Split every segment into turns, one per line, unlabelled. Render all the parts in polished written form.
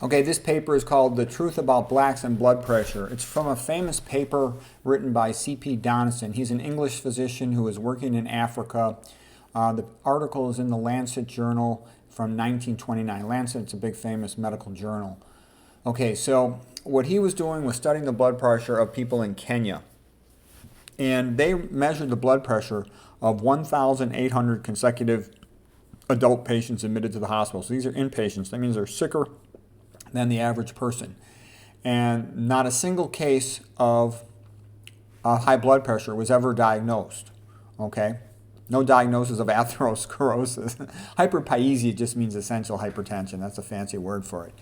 Okay, this paper is called The Truth About Blacks and Blood Pressure. It's from a famous paper written by C.P. Donaldson. He's an English physician who is working in Africa. The article is in the Lancet Journal from 1929. Lancet, it's a big famous medical journal. Okay, so what he was doing was studying the blood pressure of people in Kenya. And they measured the blood pressure of 1,800 consecutive adult patients admitted to the hospital. So these are inpatients. That means they're sicker than the average person. And not a single case of high blood pressure was ever diagnosed. Okay? No diagnosis of atherosclerosis. Hyperpaesia just means essential hypertension. That's a fancy word for it.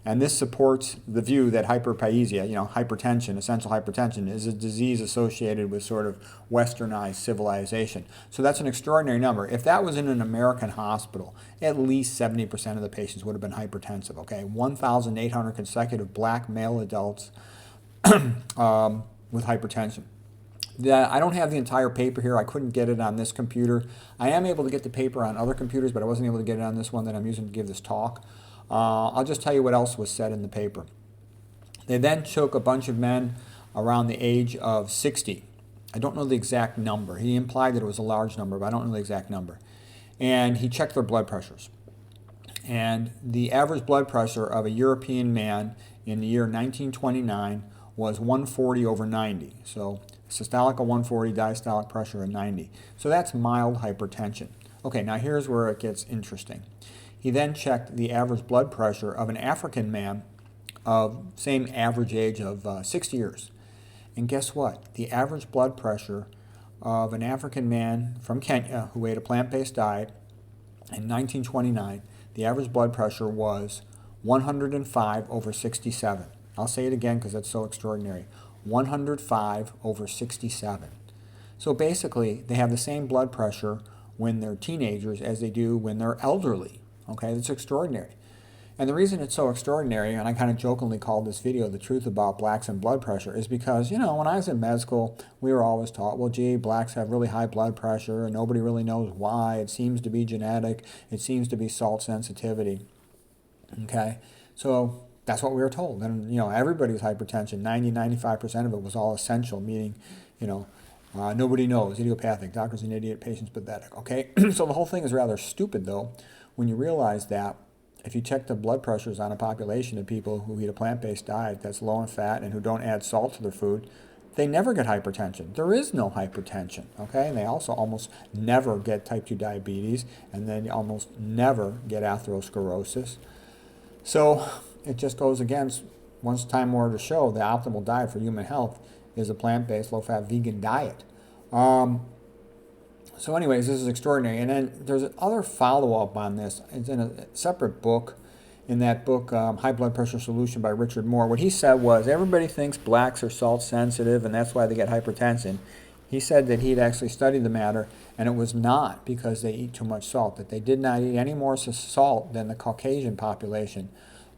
And this supports the view that hyperpaesia, hypertension, essential hypertension, is a disease associated with sort of westernized civilization. So that's an extraordinary number. If that was in an American hospital, at least 70% of the patients would have been hypertensive, okay? 1,800 consecutive black male adults with hypertension. I don't have the entire paper here. I couldn't get it on this computer. I am able to get the paper on other computers, but I wasn't able to get it on this one that I'm using to give this talk. I'll just tell you what else was said in the paper. They then took a bunch of men around the age of 60. I don't know the exact number. He implied that it was a large number, but I don't know the exact number. And he checked their blood pressures. And the average blood pressure of a European man in the year 1929 was 140/90. So systolic of 140, diastolic pressure of 90. So that's mild hypertension. Okay, now here's where it gets interesting. He then checked the average blood pressure of an African man of same average age of 60 years. And guess what? The average blood pressure of an African man from Kenya who ate a plant-based diet in 1929, the average blood pressure was 105/67. I'll say it again because it's so extraordinary. 105/67. So basically, they have the same blood pressure when they're teenagers as they do when they're elderly. Okay, that's extraordinary. And the reason it's so extraordinary, and I kind of jokingly called this video The Truth About Blacks and Blood Pressure, is because, when I was in med school, we were always taught, well, gee, blacks have really high blood pressure, and nobody really knows why. It seems to be genetic. It seems to be salt sensitivity. Okay, so that's what we were told. And, everybody's hypertension, 90-95% of it was all essential, meaning, nobody knows, idiopathic, doctor's an idiot, patient's pathetic. Okay, so the whole thing is rather stupid, though, when you realize that if you check the blood pressures on a population of people who eat a plant-based diet that's low in fat and who don't add salt to their food, they never get hypertension. There is no hypertension, okay? And they also almost never get type 2 diabetes, and then almost never get atherosclerosis. So it just goes against, once Time Warner to show, the optimal diet for human health is a plant-based, low-fat, vegan diet. So anyways, this is extraordinary. And then there's other follow-up on this. It's in a separate book. In that book, High Blood Pressure Solution by Richard Moore, what he said was everybody thinks blacks are salt sensitive and that's why they get hypertension. He said that he'd actually studied the matter and it was not because they eat too much salt, that they did not eat any more salt than the Caucasian population.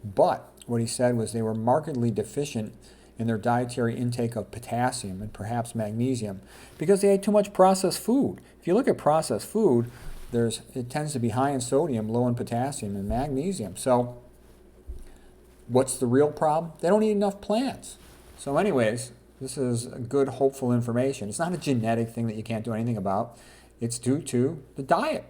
But what he said was they were markedly deficient in their dietary intake of potassium and perhaps magnesium because they ate too much processed food. If you look at processed food, it tends to be high in sodium, low in potassium and magnesium. So what's the real problem? They don't eat enough plants. So anyways, this is good, hopeful information. It's not a genetic thing that you can't do anything about. It's due to the diet.